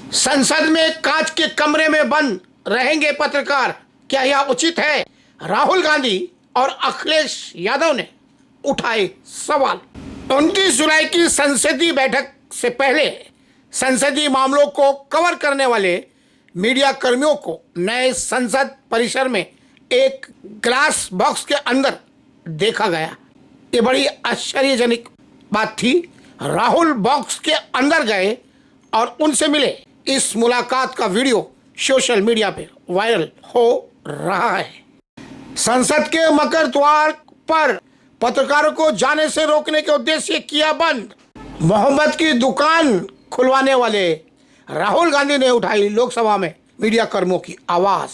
संसद में कांच के कमरे में बंद रहेंगे पत्रकार, क्या यह उचित है? राहुल गांधी और अखिलेश यादव ने उठाए सवाल। 29 जुलाई की संसदीय बैठक से पहले संसदीय मामलों को कवर करने वाले मीडिया कर्मियों को नए संसद परिसर में एक ग्लास बॉक्स के अंदर देखा गया। ये बड़ी आश्चर्यजनक बात थी। राहुल बॉक्स के अंदर गए और उनसे मिले। इस मुलाकात का वीडियो सोशल मीडिया पे वायरल हो रहा है। संसद के मकर द्वार पर पत्रकारों को जाने से रोकने के उद्देश्य से किया बंद। मोहम्मद की दुकान खुलवाने वाले राहुल गांधी ने उठाई लोकसभा में मीडिया कर्मियों की आवाज।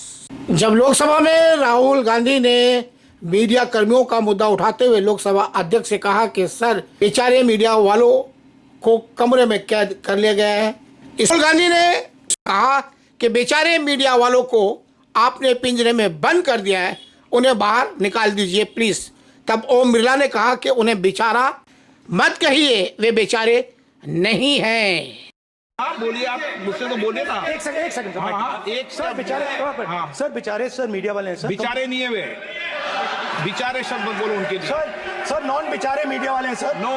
जब लोकसभा में राहुल गांधी ने मीडिया कर्मियों का मुद्दा उठाते हुए लोकसभा अध्यक्ष से कहा कि सर, बेचारे मीडिया वालों को कमरे में कैद कर लिया गया है। राहुल गांधी ने कहा कि बेचारे मीडिया वालों को आपने पिंजरे में बंद कर दिया है, उन्हें बाहर निकाल दीजिए प्लीज। तब ओम बिरला ने कहा कि उन्हें बेचारा मत कहिए, वे बेचारे नहीं हैं। हाँ बोलिए, आप मुझसे तो बोले ना। एक सेकंड हाँ, एक सर बेचारे हाँ। सर बेचारे सर मीडिया वाले हैं सर। बेचारे नहीं है वे, बेचारे शब्द मत बोलो उनके लिए। सर नॉन बेचारे मीडिया वाले हैं सर। नो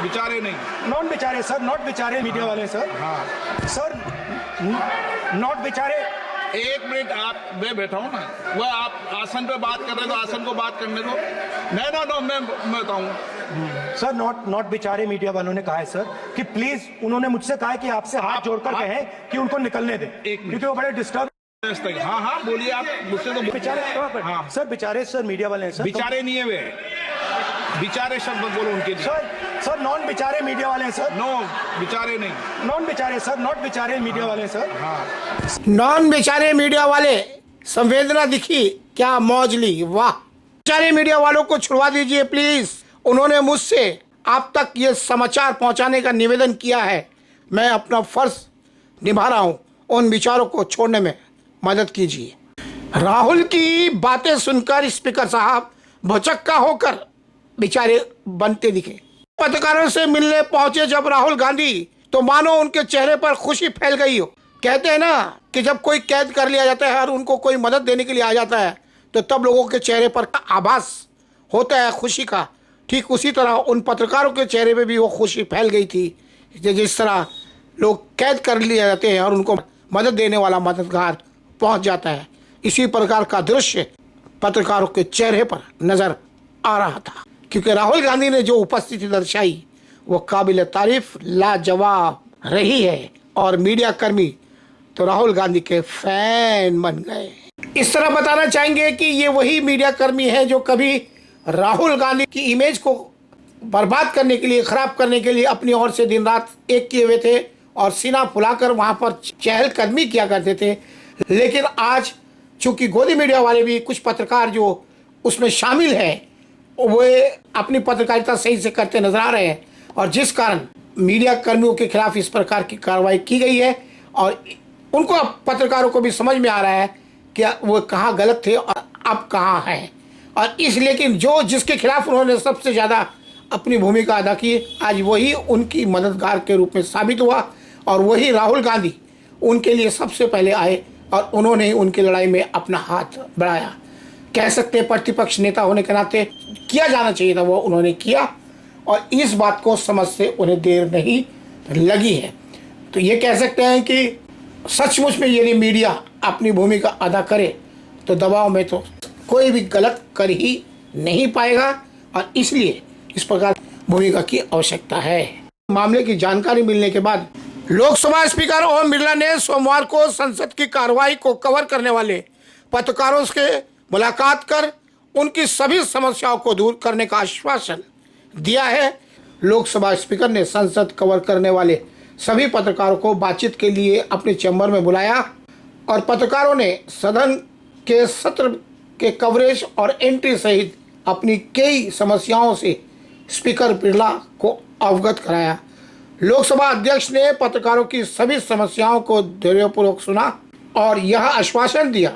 बेचारे नहीं, नॉन बेचारे सर, नॉट बेचारे मीडिया वाले हैं सर। हाँ सर नॉट बेचारे। एक मिनट, आप मैं बैठा हूँ ना, वो आप आसन पे बात कर रहे हो तो आसन को बात करने दो। नो मैं बताऊँ। सर नॉट बेचारे मीडिया वालों ने कहा है सर कि प्लीज, उन्होंने मुझसे कहा है कि आपसे हाथ जोड़कर कहें कि उनको निकलने दें, क्योंकि वो बड़े डिस्टर्ब। हाँ बोलिए, आप मुझसे तो बेचारे हाँ। सर बेचारे सर मीडिया वाले हैं सर। बेचारे नहीं है वे, बेचारे शब्द मत बोलो उनके लिए। सर नॉन बेचारे मीडिया वाले हैं सर। नो बेचारे नहीं, नॉन बेचारे सर, नॉट बेचारे मीडिया वाले हैं सर। हाँ नॉन बेचारे मीडिया वाले, संवेदना दिखी, क्या मौज ली, वाह। बेचारे मीडिया वालों को छुड़वा दीजिए प्लीज। उन्होंने मुझसे आप तक ये समाचार पहुंचाने का निवेदन किया है, मैं अपना फर्ज निभा रहा हूं, उन विचारों को छोड़ने में मदद कीजिए। राहुल की बातें सुनकर स्पीकर साहब भौचक्का होकर बेचारे बनते दिखे। पत्रकारों से मिलने पहुंचे जब राहुल गांधी, तो मानो उनके चेहरे पर खुशी फैल गई हो। कहते हैं ना कि जब कोई कैद कर लिया जाता है और उनको कोई मदद देने के लिए आ जाता है, तो तब लोगों के चेहरे पर आभास होता है खुशी का। ठीक उसी तरह उन पत्रकारों के चेहरे पे भी वो खुशी फैल गई थी, जिस तरह लोग कैद कर लिए जाते हैं और उनको मदद देने वाला मददगार पहुंच जाता है। इसी प्रकार का दृश्य पत्रकारों के चेहरे पर नजर आ रहा था, क्योंकि राहुल गांधी ने जो उपस्थिति दर्शाई वो काबिल तारीफ, लाजवाब रही है। और मीडिया कर्मी तो राहुल गांधी के फैन बन गए। इस तरह बताना चाहेंगे कि ये वही मीडिया कर्मी है जो कभी राहुल गांधी की इमेज को बर्बाद करने के लिए, खराब करने के लिए अपनी ओर से दिन रात एक किए हुए थे और सीना फुलाकर वहां पर चहलकदमी किया करते थे। लेकिन आज चूंकि गोदी मीडिया वाले भी, कुछ पत्रकार जो उसमें शामिल हैं, वे अपनी पत्रकारिता सही से करते नजर आ रहे हैं, और जिस कारण मीडिया कर्मियों के खिलाफ इस प्रकार की कार्रवाई की गई है। और उनको अब पत्रकारों को भी समझ में आ रहा है कि वो कहाँ गलत थे और अब कहाँ हैं। और इस लेकिन जो जिसके खिलाफ उन्होंने सबसे ज़्यादा अपनी भूमिका अदा की, आज वही उनकी मददगार के रूप में साबित हुआ, और वही राहुल गांधी उनके लिए सबसे पहले आए और उन्होंने उनकी लड़ाई में अपना हाथ बढ़ाया। कह सकते प्रतिपक्ष नेता होने के नाते किया जाना चाहिए था, वो उन्होंने किया, और इस बात को समझते उन्हें देर नहीं लगी है। तो ये कह सकते हैं कि सचमुच में यदि मीडिया अपनी भूमिका अदा करे तो दबाव में तो कोई भी गलत कर ही नहीं पाएगा, और इसलिए इस प्रकार भूमिका की आवश्यकता है। मामले की जानकारी मिलने के बाद लोकसभा स्पीकर ओम बिरला ने सोमवार को संसद की कार्रवाई को कवर करने वाले पत्रकारों से मुलाकात कर उनकी सभी समस्याओं को दूर करने का आश्वासन दिया है। लोकसभा स्पीकर ने संसद कवर करने वाले सभी पत्रकारों को बातचीत के लिए अपने चैम्बर में बुलाया, और पत्रकारों ने सदन के सत्र के कवरेज और एंट्री सहित अपनी कई समस्याओं से स्पीकर बिरला को अवगत कराया। लोकसभा अध्यक्ष ने पत्रकारों की सभी समस्याओं को धैर्यपूर्वक सुना और यह आश्वासन दिया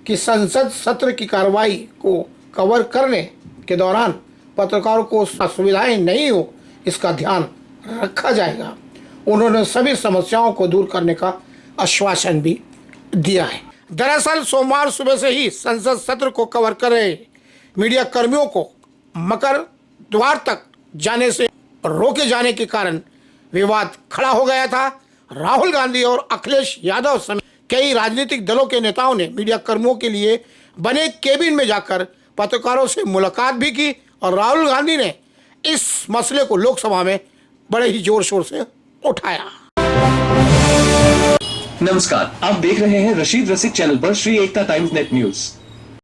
कि संसद सत्र की कार्रवाई को कवर करने के दौरान पत्रकारों को असुविधाएं नहीं हो, इसका ध्यान रखा जाएगा। उन्होंने सभी समस्याओं को दूर करने का आश्वासन भी दिया है। दरअसल सोमवार सुबह से ही संसद सत्र को कवर कर रहे मीडिया कर्मियों को मकर द्वार तक जाने से रोके जाने के कारण विवाद खड़ा हो गया था। राहुल गांधी और अखिलेश यादव समेत कई राजनीतिक दलों के नेताओं ने मीडिया कर्मियों के लिए बने केबिन में जाकर पत्रकारों से मुलाकात भी की और राहुल गांधी ने इस मसले को लोकसभा में बड़े ही जोर शोर से उठाया। नमस्कार, आप देख रहे हैं रशीद रसिक चैनल पर श्री एकता टाइम्स नेट न्यूज।